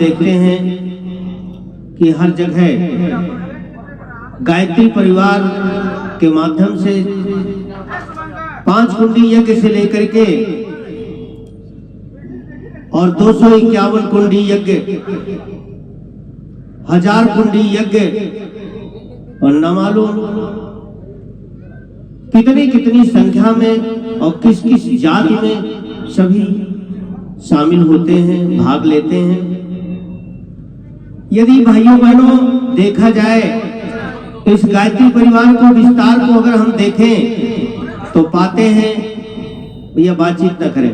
देखते हैं कि हर जगह गायत्री परिवार के माध्यम से 5 कुंडी यज्ञ से लेकर के और 251 कुंडी यज्ञ, 1000 कुंडी यज्ञ और न मालूम कितनी संख्या में और किस किस जाति में सभी शामिल होते हैं, भाग लेते हैं। यदि भाइयों बहनों देखा जाए तो इस गायत्री परिवार को विस्तार को अगर हम देखें तो पाते हैं, भैया बातचीत न करें,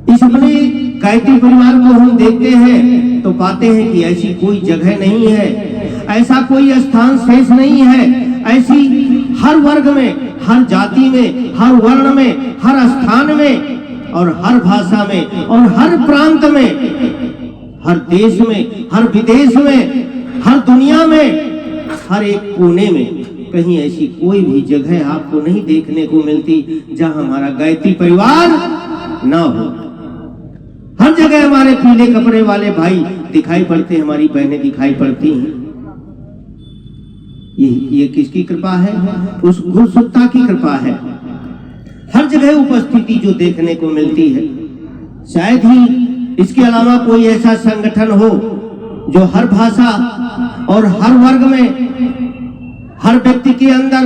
इस अपने गायत्री परिवार को हम देखते हैं तो पाते हैं कि ऐसी कोई जगह नहीं है, ऐसा कोई स्थान शेष नहीं है। ऐसी हर वर्ग में, हर जाति में, हर वर्ण में, हर स्थान में और हर भाषा में और हर प्रांत में, हर देश में, हर विदेश में, हर दुनिया में, हर एक कोने में कहीं ऐसी कोई भी जगह आपको नहीं देखने को मिलती जहां हमारा गायत्री परिवार ना हो। हर जगह हमारे पीले कपड़े वाले भाई दिखाई पड़ते हैं, हमारी बहनें दिखाई पड़ती हैं। ये किसकी कृपा है? उस गुरुसत्ता की कृपा है। हर जगह उपस्थिति जो देखने को मिलती है, शायद ही इसके अलावा कोई ऐसा संगठन हो जो हर भाषा और हर वर्ग में, हर व्यक्ति के अंदर,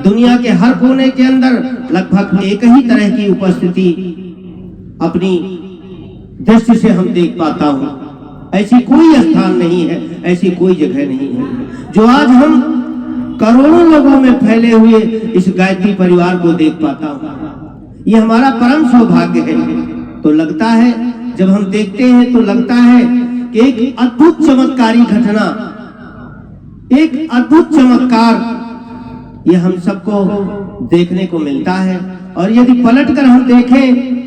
दुनिया के हर कोने के अंदर लगभग एक ही तरह की उपस्थिति अपनी दृष्टि से हम देख पाता हूं। ऐसी कोई स्थान नहीं है, ऐसी कोई जगह नहीं है जो आज हम करोड़ों लोगों में फैले हुए इस गायत्री परिवार को देख पाता हूं। ये हमारा परम सौभाग्य है। तो लगता है, जब हम देखते हैं तो लगता है कि एक अद्भुत चमत्कारी घटना, एक अद्भुत चमत्कार ये हम सबको देखने को मिलता है। और यदि पलटकर हम देखें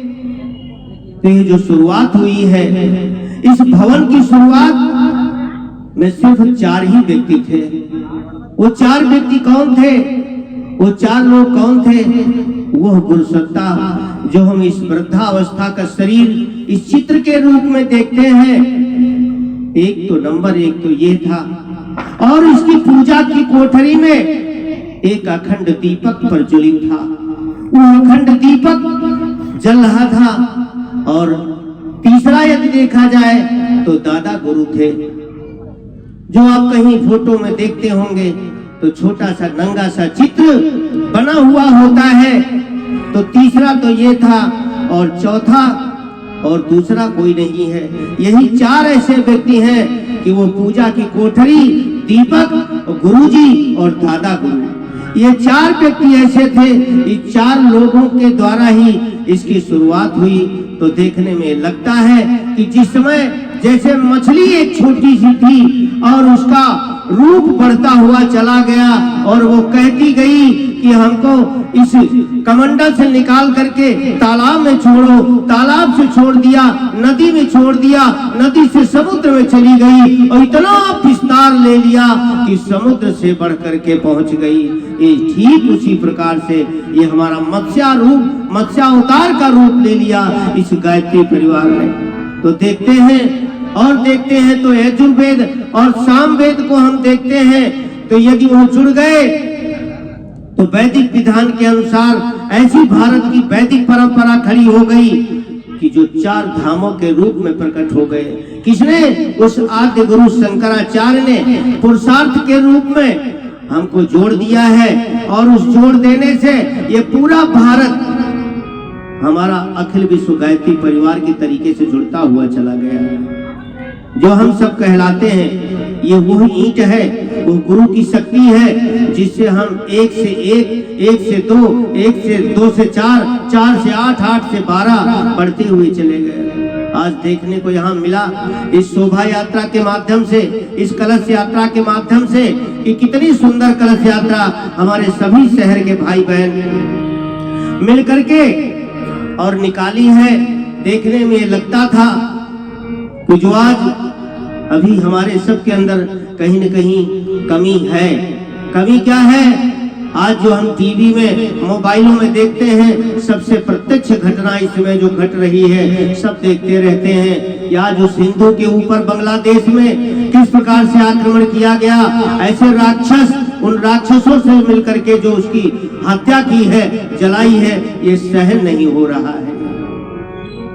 तो ये जो शुरुआत हुई है, इस भवन की शुरुआत में सिर्फ 4 ही व्यक्ति थे। वो 4 व्यक्ति कौन थे? वो 4 लोग कौन थे? वह गुरुसत्ता जो हम इस वृद्धावस्था का शरीर इस चित्र के रूप में देखते हैं। एक तो नंबर 1 तो ये था, और इसकी पूजा की कोठरी में एक अखंड दीपक प्रज्वलित था। वो अखंड दीपक जल रहा था। और तीसरा यदि देखा जाए तो दादा गुरु थे, जो आप कहीं फोटो में देखते होंगे तो छोटा सा नंगा सा चित्र बना हुआ होता है। तो तीसरा तो ये था और चौथा और दूसरा कोई नहीं है। यही 4 ऐसे व्यक्ति हैं कि वो पूजा की कोठरी, दीपक, गुरुजी और दादा गुरु, ये 4 व्यक्ति ऐसे थे। इस 4 लोगों के द्वारा ही इसकी शुरुआत हुई। तो देखने में लगता है कि जिस समय जैसे मछली एक छोटी सी थी और उसका रूप बढ़ता हुआ चला गया और वो कहती गई कि हमको इस कमंडल से निकाल करके तालाब में छोड़ो, तालाब से छोड़ दिया, नदी में छोड़ दिया, नदी से समुद्र में चली गई और इतना विस्तार ले लिया कि समुद्र से बढ़ करके पहुंच गई। ये ठीक उसी प्रकार से ये हमारा मत्स्यावतार का रूप ले लिया इस गायत्री परिवार ने। तो देखते हैं और देखते हैं तो यजुर्वेद और सामवेद को हम देखते हैं तो यदि वो जुड़ गए तो वैदिक विधान के अनुसार ऐसी भारत की वैदिक परंपरा खड़ी हो गई कि जो 4 धामों के रूप में प्रकट हो गए। किसने? उस आद्य गुरु शंकराचार्य ने पुरुषार्थ के रूप में हमको जोड़ दिया है। और उस जोड़ देने से ये पूरा भारत हमारा अखिल विश्व गायत्री परिवार के तरीके से जुड़ता हुआ चला गया। जो हम सब कहलाते हैं ये वही ईंट है, वो गुरु की शक्ति है जिससे हम 1 से 1, 1 से 2, 1 से 2 से 4, 4 से 8, 8 से 12 बढ़ते हुए चले गए। आज देखने को यहाँ मिला इस शोभा यात्रा के माध्यम से, इस कलश यात्रा के माध्यम से कि कितनी सुंदर कलश यात्रा हमारे सभी शहर के भाई बहन मिल करके और निकाली है। देखने में लगता था कि जो आज अभी हमारे सबके अंदर कहीं न कहीं कमी है। कमी क्या है? आज जो हम टीवी में मोबाइलों में देखते हैं, सबसे प्रत्यक्ष घटना इसमें जो घट रही है सब देखते रहते हैं कि आज उस हिंदू के ऊपर बांग्लादेश में किस प्रकार से आक्रमण किया गया। ऐसे राक्षस उन राक्षसों से मिलकर के जो उसकी हत्या की है, जलाई है, ये सहन नहीं हो रहा है।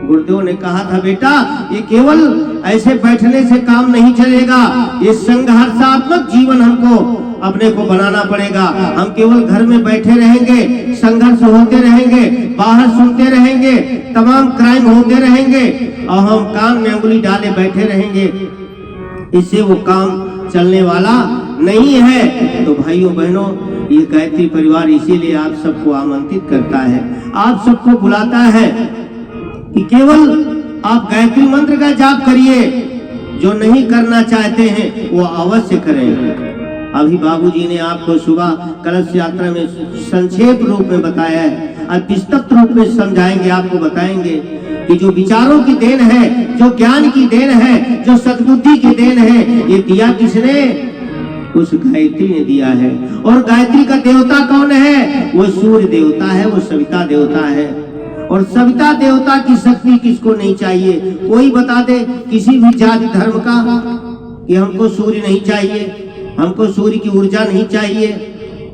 गुरुदेव ने कहा था बेटा ये केवल ऐसे बैठने से काम नहीं चलेगा, ये संघर्षात्मक जीवन हमको अपने को बनाना पड़ेगा। हम केवल घर में बैठे रहेंगे, संघर्ष होते रहेंगे, बाहर सुनते रहेंगे, तमाम क्राइम होते रहेंगे और हम कान में उंगली डाले बैठे रहेंगे, इससे वो काम चलने वाला नहीं है। तो भाइयों बहनों, ये गायत्री परिवार इसीलिए आप सबको आमंत्रित करता है, आप सबको बुलाता है कि केवल आप गायत्री मंत्र का जाप करिए, जो नहीं करना चाहते हैं वो अवश्य करें। अभी बाबूजी ने आपको सुबह कलश यात्रा में संक्षेप रूप में बताया है, अब विस्तृत रूप में समझाएंगे, आपको बताएंगे कि जो विचारों की देन है, जो ज्ञान की देन है, जो सद्बुद्धि की देन है, ये दिया किसने? उस गायत्री ने दिया है। और गायत्री का देवता कौन है? वो सूर्य देवता है, वो सविता देवता है। और सविता देवता की शक्ति किसको नहीं चाहिए? कोई बता दे किसी भी जाति धर्म का कि हमको सूर्य नहीं चाहिए, हमको सूर्य की ऊर्जा नहीं चाहिए।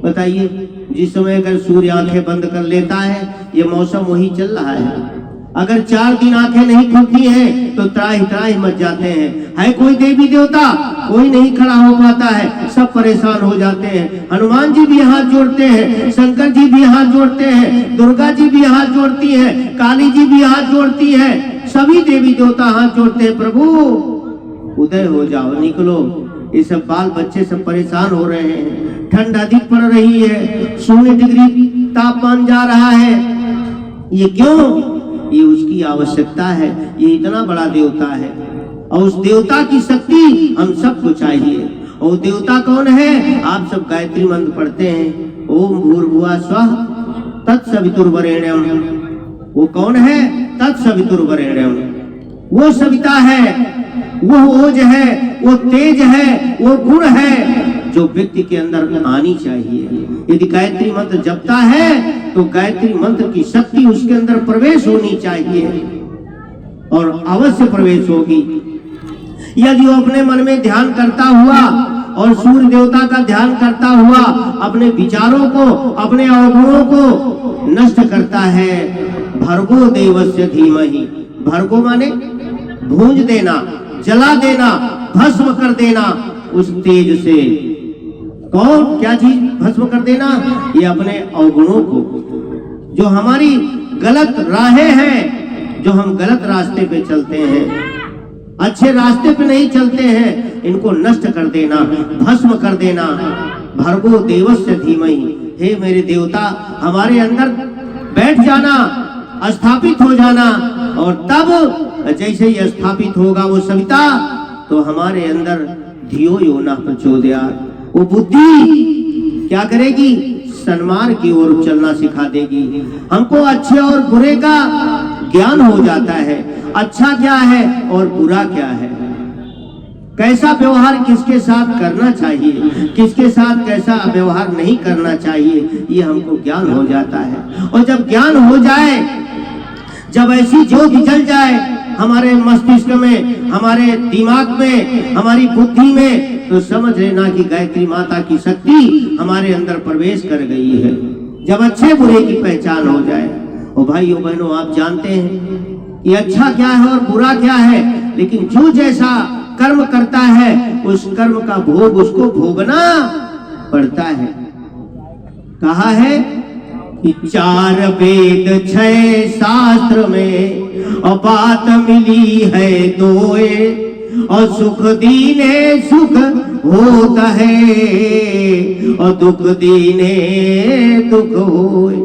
बताइए, जिस समय अगर सूर्य आंखें बंद कर लेता है, ये मौसम वही चल रहा है। अगर 4 दिन आंखें नहीं खुलती हैं तो त्राही मच जाते हैं। है कोई देवी देवता? कोई नहीं खड़ा हो पाता है, सब परेशान हो जाते हैं। हनुमान जी भी हाथ जोड़ते हैं, शंकर जी भी हाथ जोड़ते हैं, दुर्गा जी भी हाथ जोड़ती है, काली जी भी हाथ जोड़ती है, सभी देवी देवता हाथ जोड़ते हैं, प्रभु उदय हो जाओ, निकलो। ये सब बाल बच्चे सब परेशान हो रहे हैं, ठंड अधिक पड़ रही है, 0 डिग्री तापमान जा रहा है। ये क्यों? ये उसकी आवश्यकता है, ये इतना बड़ा देवता है और उस देवता की शक्ति हम सबको चाहिए। और देवता कौन है? आप सब गायत्री मंत्र पढ़ते हैं, ओम भूर्भुवः स्वः तत्सवितुर्वरेण्यम। वो कौन है? तत्सवितुर्वरेण्यम। वो सविता है, वो ओज है, वो तेज है, वो गुण है जो व्यक्ति के अंदर आनी चाहिए। यदि गायत्री मंत्र जपता है तो गायत्री मंत्र की शक्ति उसके अंदर प्रवेश होनी चाहिए और अवश्य प्रवेश होगी। यदि वो अपने मन में ध्यान करता हुआ और सूर्य देवता का ध्यान करता हुआ अपने विचारों को, अपने अवगुणों को नष्ट करता है, भर्गो देवस्य धीमहि। भर्गो माने भूंज देना, जला देना, भस्म कर देना उस तेज से। कौन? क्या चीज भस्म कर देना? ये अपने अवगुणों को, जो हमारी गलत राहें हैं, जो हम गलत रास्ते पे चलते हैं, अच्छे रास्ते पे नहीं चलते हैं, इनको नष्ट कर देना, भस्म कर देना। भर्गो देवस्य धीमहि। हे मेरे देवता, हमारे अंदर बैठ जाना, स्थापित हो जाना, और तब जैसे ही स्थापित होगा वो सविता, तो हमारे अंदर धियो यो न प्रचोदयात्, वो बुद्धि क्या करेगी? सन्मार्ग की ओर चलना सिखा देगी। हमको अच्छे और बुरे का ज्ञान हो जाता है, अच्छा क्या है और बुरा क्या है, कैसा व्यवहार किसके साथ करना चाहिए, किसके साथ कैसा व्यवहार नहीं करना चाहिए, ये हमको ज्ञान हो जाता है। और जब ज्ञान हो जाए, जब ऐसी ज्योति जल जाए हमारे मस्तिष्क में, हमारे दिमाग में, हमारी बुद्धि में, तो समझ लेना कि गायत्री माता की शक्ति हमारे अंदर प्रवेश कर गई है। जब अच्छे बुरे की पहचान हो जाए। और भाइयों बहनों, आप जानते हैं कि अच्छा क्या है और बुरा क्या है, लेकिन जो जैसा कर्म करता है उस कर्म का भोग उसको भोगना पड़ता है। कहा है कि 4 वेद 6 शास्त्र में और बात मिली है 2, और सुख दीने सुख होता है और दुख दीने दुख होए।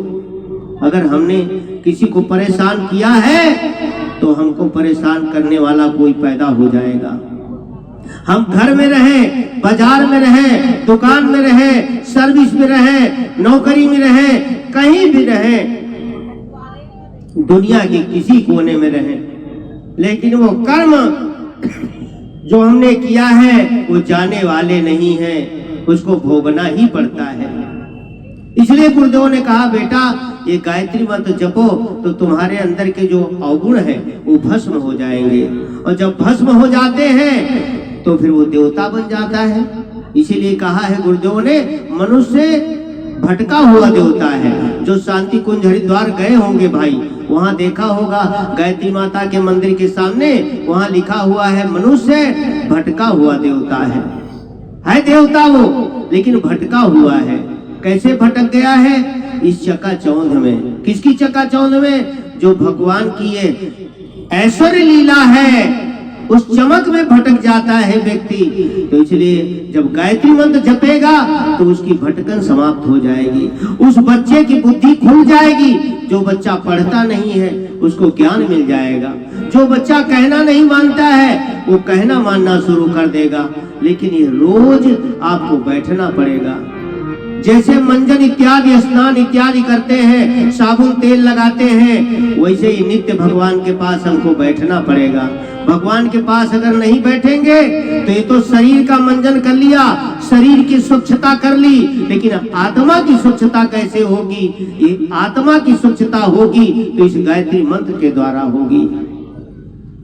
अगर हमने किसी को परेशान किया है तो हमको परेशान करने वाला कोई पैदा हो जाएगा। हम घर में रहें, बाजार में रहें, दुकान में रहें, सर्विस में रहें, नौकरी में रहें, कहीं भी रहें, दुनिया के किसी कोने में रहें, लेकिन वो कर्म जो हमने किया है वो जाने वाले नहीं है, उसको भोगना ही पड़ता है। इसलिए गुरुदेव ने कहा, बेटा ये गायत्री मंत्र जपो तो तुम्हारे अंदर के जो अवगुण है वो भस्म हो जाएंगे, और जब भस्म हो जाते हैं तो फिर वो देवता बन जाता है। इसीलिए कहा है गुरुदेव ने, मनुष्य भटका हुआ देवता है। जो शांति कुंज हरिद्वार गए होंगे भाई, वहां देखा होगा गायत्री माता के मंदिर के सामने वहां लिखा हुआ है, मनुष्य भटका हुआ देवता है देवता वो, लेकिन भटका हुआ है। कैसे भटक गया है? इस चकाचौंध में। किसकी चकाचौंध में? जो भगवान की ये ऐश्वर्य लीला है उस चमक में भटक जाता है व्यक्ति। तो इसलिए जब गायत्री मंत्र जपेगा तो उसकी भटकन समाप्त हो जाएगी, उस बच्चे की बुद्धि खुल जाएगी। जो बच्चा पढ़ता नहीं है उसको ज्ञान मिल जाएगा, जो बच्चा कहना नहीं मानता है वो कहना मानना शुरू कर देगा। लेकिन ये रोज आपको बैठना पड़ेगा। जैसे मंजन इत्यादि स्नान इत्यादि करते हैं, साबुन तेल लगाते हैं, वैसे ही नित्य भगवान के पास हमको बैठना पड़ेगा। भगवान के पास अगर नहीं बैठेंगे तो ये तो शरीर का मंजन कर लिया, शरीर की स्वच्छता कर ली, लेकिन आत्मा की स्वच्छता कैसे होगी? ये आत्मा की स्वच्छता होगी तो इस गायत्री मंत्र के द्वारा होगी।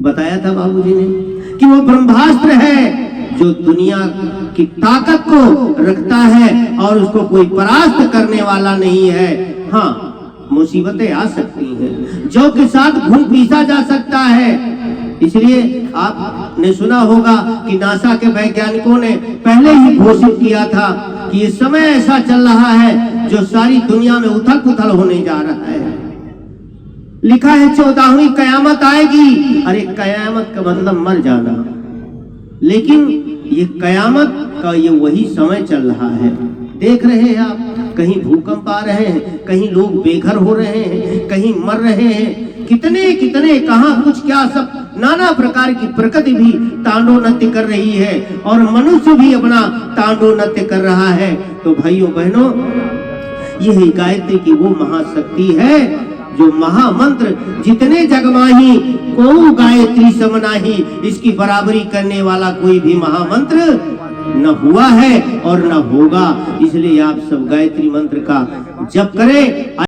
बताया था बाबूजी ने कि वो ब्रह्मास्त्र है जो दुनिया की ताकत को रखता है और उसको कोई परास्त करने वाला नहीं है। हाँ, मुसीबतें आ सकती हैं, जौ के साथ घूम पीसा जा सकता है। इसलिए आपने सुना होगा कि नासा के वैज्ञानिकों ने पहले ही घोषित किया था कि ये समय ऐसा चल रहा है जो सारी दुनिया में उथल पुथल होने जा रहा है। लिखा है 14वीं कयामत आएगी। अरे कयामत का मतलब मर जाना, लेकिन ये कयामत का ये वही समय चल रहा है। देख रहे हैं आप, कहीं भूकंप आ रहे हैं, कहीं लोग बेघर हो रहे हैं, कहीं मर रहे हैं, कितने कितने कहाँ कुछ क्या, सब नाना प्रकार की प्रकृति भी तांडव नृत्य कर रही है और मनुष्य भी अपना तांडव नृत्य कर रहा है। तो भाइयों बहनों, यही गायत्री की वो महाशक्ति है जो महामंत्र जितने जग माही को गायत्री समनाही, इसकी बराबरी करने वाला कोई भी महामंत्र न हुआ है और न होगा। इसलिए आप सब गायत्री मंत्र का जप करें।